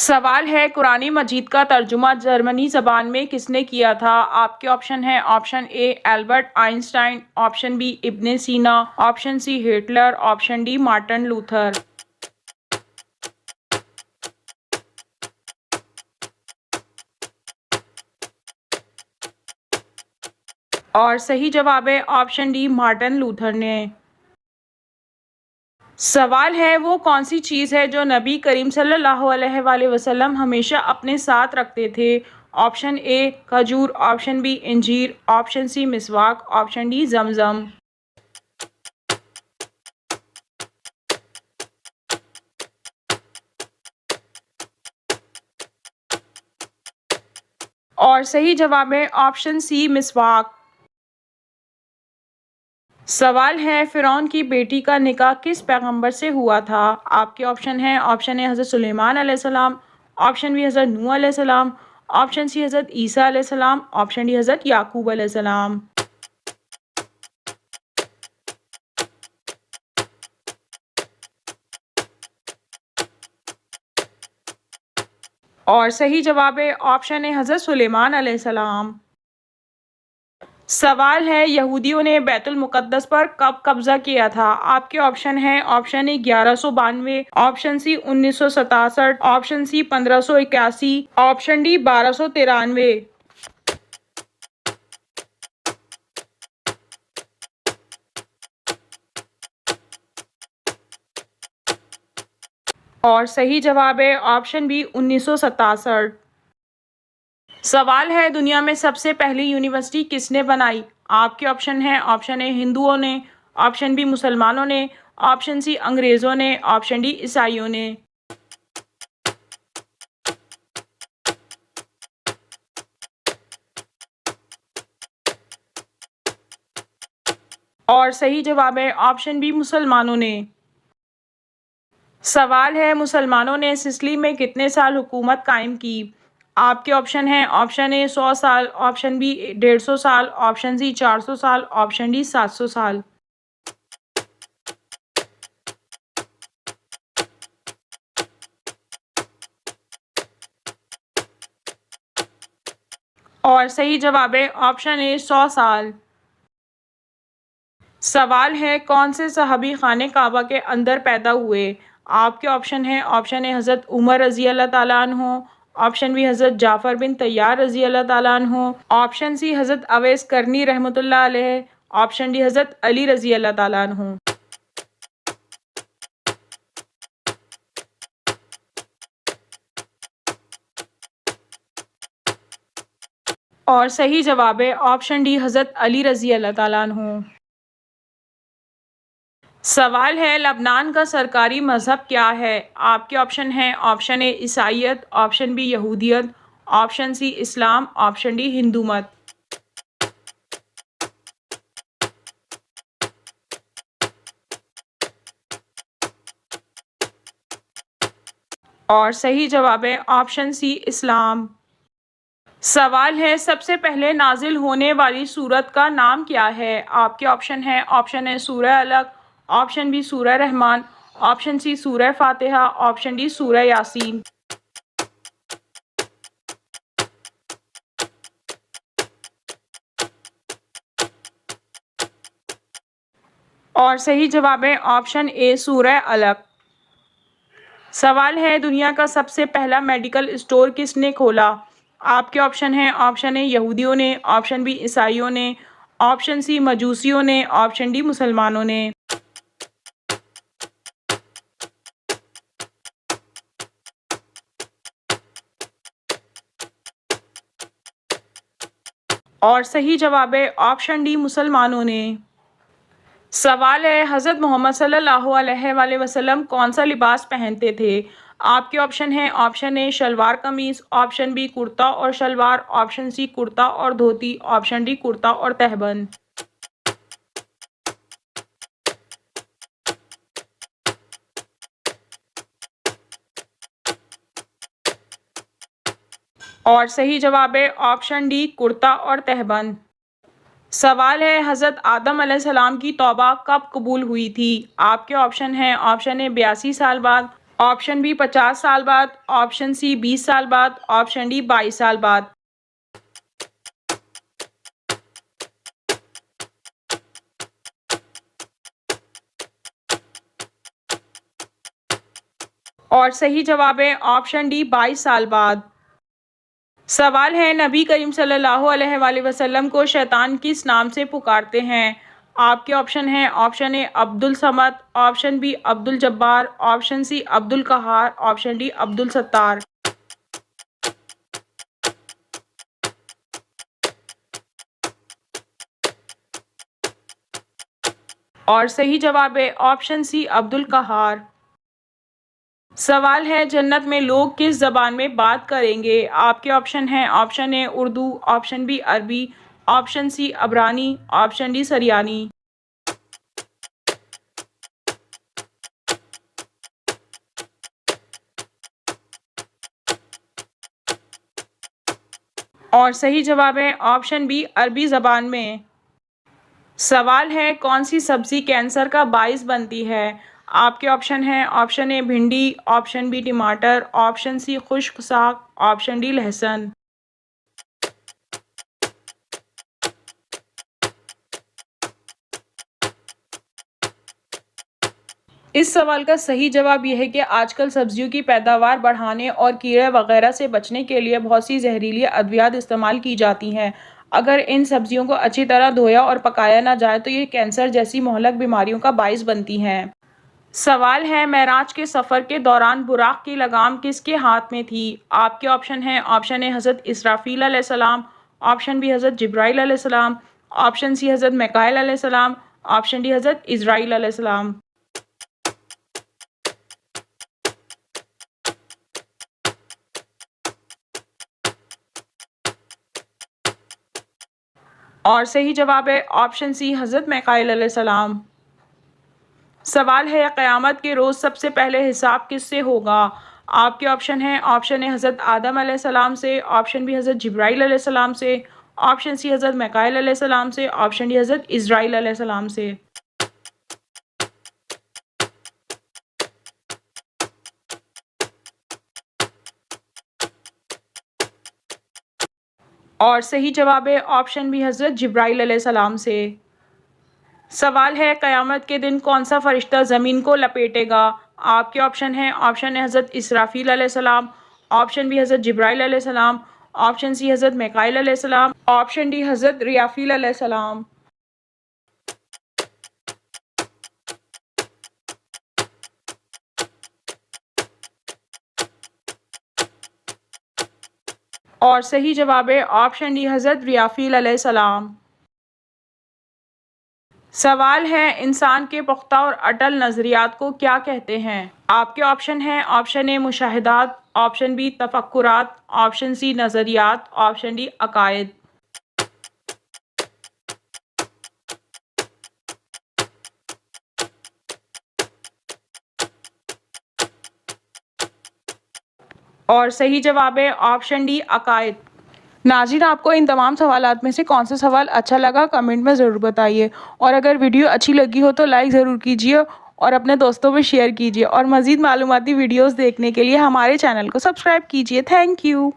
सवाल है कुरानी मजीद का तर्जुमा जर्मनी ज़बान में किसने किया था। आपके ऑप्शन है option A Albert Einstein, option B Ibn Sina, option C Hitler, option D Martin Luther. और सही जवाब है ऑप्शन डी मार्टिन लूथर ने। सवाल है वो कौन सी चीज़ है जो नबी करीम सल्लल्लाहु अलैहि वसल्लम हमेशा अपने साथ रखते थे। ऑप्शन ए खजूर, ऑप्शन बी इंजीर, ऑप्शन सी मिसवाक, ऑप्शन डी जमजम। और सही जवाब है ऑप्शन सी मिसवाक। सवाल है फ़िरौन की बेटी का निकाह किस पैगंबर से हुआ था। आपके ऑप्शन हैं ऑप्शन ए हज़रत सुलेमान अलैहिस्सलाम, ऑप्शन बी हज़रत नूह अलैहिस्सलाम, ऑप्शन सी हज़रत ईसा अलैहिस्सलाम, ऑप्शन डी हज़रत याकूब अलैहिस्सलाम। और सही जवाब है ऑप्शन ए हज़रत सुलेमान अलैहिस्सलाम। सवाल है यहूदियों ने बैतुल मुक़द्दस पर कब कब्ज़ा किया था। आपके ऑप्शन हैं option A 1192, option C 1967, option C 1581, option D 1293। और सही जवाब है ऑप्शन बी 1967। सवाल है दुनिया में सबसे पहली यूनिवर्सिटी किसने बनाई। आपके ऑप्शन हैं ऑप्शन ए हिंदुओं ने, ऑप्शन बी मुसलमानों ने, ऑप्शन सी अंग्रेज़ों ने, ऑप्शन डी ईसाइयों ने। और सही जवाब है ऑप्शन बी मुसलमानों ने। सवाल है मुसलमानों ने सिसिली में कितने साल हुकूमत कायम की। आपके ऑप्शन हैं ऑप्शन ए 100 साल, ऑप्शन बी 150 साल, ऑप्शन सी 400 साल, ऑप्शन डी 700 साल। और सही जवाब है ऑप्शन ए 100 साल। सवाल है कौन से सहाबी खाने काबा के अंदर पैदा हुए। आपके ऑप्शन हैं ऑप्शन ए हज़रत उमर रज़ी अल्लाह ताला अन्हु, ऑप्शन बी हज़रत जाफ़र बिन तैयार रज़ी अल्लाह ताला अन्हु, ऑप्शन सी हज़रत अवैस करनी रहमतुल्लाह अलैह, ऑप्शन डी हज़रत अली रज़ी अल्लाह ताला अन्हु। और सही जवाब है ऑप्शन डी हज़रत अली रज़ी अल्लाह ताला अन्हु। सवाल है लबनान का सरकारी मज़हब क्या है। आपके ऑप्शन हैं ऑप्शन ए ईसाईयत, ऑप्शन बी यहूदियत, ऑप्शन सी इस्लाम, ऑप्शन डी हिंदू मत। और सही जवाब है ऑप्शन सी इस्लाम। सवाल है सबसे पहले नाजिल होने वाली सूरत का नाम क्या है। आपके ऑप्शन हैं ऑप्शन ए सूरह अलक, ऑप्शन बी सूरह रहमान, ऑप्शन सी सूरह फातिहा, ऑप्शन डी सूरह यासीन। और सही जवाब है ऑप्शन ए सूरह अलक। सवाल है दुनिया का सबसे पहला मेडिकल स्टोर किसने खोला। आपके ऑप्शन हैं ऑप्शन ए यहूदियों ने, ऑप्शन बी ईसाइयों ने, ऑप्शन सी मजूसियों ने, ऑप्शन डी मुसलमानों ने। और सही जवाब है ऑप्शन डी मुसलमानों ने। सवाल है हज़रत मोहम्मद सल्लल्लाहु अलैहि वसल्लम कौन सा लिबास पहनते थे। आपके ऑप्शन हैं ऑप्शन ए शलवार कमीज़, ऑप्शन बी कुर्ता और शलवार, ऑप्शन सी कुर्ता और धोती, ऑप्शन डी कुर्ता और तहबंद। और सही जवाब है ऑप्शन डी कुर्ता और तहबंद। सवाल है हज़रत आदम अलैहिस्सलाम की तौबा कब कबूल हुई थी। आपके ऑप्शन हैं ऑप्शन ए 82 साल बाद, ऑप्शन बी 50 साल बाद, ऑप्शन सी 20 साल बाद, ऑप्शन डी 22 साल बाद। और सही जवाब है ऑप्शन डी 22 साल बाद। सवाल है, नबी करीम सल्लल्लाहु अलैहि वसल्लम को शैतान किस नाम से पुकारते हैं? आपके ऑप्शन हैं option A Abdul Samad, option B Abdul Jabbar, option C Abdul Qahar, option D Abdul Sattar. और सही जवाब है ऑप्शन सी अब्दुल कहार। सवाल है, जन्नत में लोग किस ज़बान में बात करेंगे? आपके ऑप्शन हैं option A Urdu, option B अरबी, ऑप्शन सी अबरानी, ऑप्शन डी सरियानी। और सही जवाब है ऑप्शन बी अरबी ज़बान में। सवाल है, कौन सी सब्ज़ी कैंसर का बाइस बनती है? आपके ऑप्शन हैं ऑप्शन ए भिंडी, ऑप्शन बी टमाटर, ऑप्शन सी खुश्क साग, ऑप्शन डी लहसुन। इस सवाल का सही जवाब यह है कि आजकल सब्जियों की पैदावार बढ़ाने और कीड़े वगैरह से बचने के लिए बहुत सी जहरीली अद्वियात इस्तेमाल की जाती हैं। अगर इन सब्जियों को अच्छी तरह धोया और पकाया ना जाए तो ये कैंसर जैसी मोहलक बीमारियों का बाइस बनती हैं। सवाल है, मेराज के सफ़र के दौरान बुराक की लगाम किसके हाथ में थी? आपके ऑप्शन हैं ऑप्शन ए हज़रत इसराफील अलैहिस्सलाम, ऑप्शन बी हज़रत जिब्राइल अलैहिस्सलाम, ऑप्शन सी हज़रत मिकाईल अलैहिस्सलाम, ऑप्शन डी हज़रत इज़राइल अलैहिस्सलाम। और सही जवाब है ऑप्शन सी हज़रत मिकाईल अलैहिस्सलाम। सवाल है, क़यामत के रोज़ सबसे पहले हिसाब किससे होगा? आपके ऑप्शन हैं ऑप्शन ए हज़रत आदम अलैहिस्सलाम से, ऑप्शन बी हज़रत जिब्राइल अलैहिस्सलाम से, ऑप्शन सी हज़रत मिकाईल अलैहिस्सलाम से, ऑप्शन डी हज़रत इज़राइल अलैहिस्सलाम से। और सही जवाब है ऑप्शन बी हज़रत जिब्राइल अलैहिस्सलाम से। सवाल है, क़यामत के दिन कौन सा फ़रिश्ता ज़मीन को लपेटेगा? आपके ऑप्शन हैं ऑप्शन ए हज़रत इसराफील अलैहिस्सलाम, ऑप्शन बी हज़रत जिब्राइल अलैहिस्सलाम, ऑप्शन सी हज़रत मिकाईल अलैहिस्सलाम, ऑप्शन डी हज़रत रियाफील अलैहिस्सलाम। और सही जवाब है ऑप्शन डी हज़रत रियाफील अलैहिस्सलाम। सवाल है, इंसान के पुख्ता और अटल नज़रियात को क्या कहते हैं? आपके ऑप्शन हैं ऑप्शन ए मुशाहिदात, ऑप्शन बी तफक्कुरात, ऑप्शन सी नज़रियात, ऑप्शन डी अकायद। और सही जवाब है ऑप्शन डी अकायद। नाज़रीन, आपको इन तमाम सवालात में से कौन सा सवाल अच्छा लगा कमेंट में ज़रूर बताइए, और अगर वीडियो अच्छी लगी हो तो लाइक ज़रूर कीजिए और अपने दोस्तों में शेयर कीजिए, और मज़ीद मालूमाती वीडियोस देखने के लिए हमारे चैनल को सब्सक्राइब कीजिए। Thank you.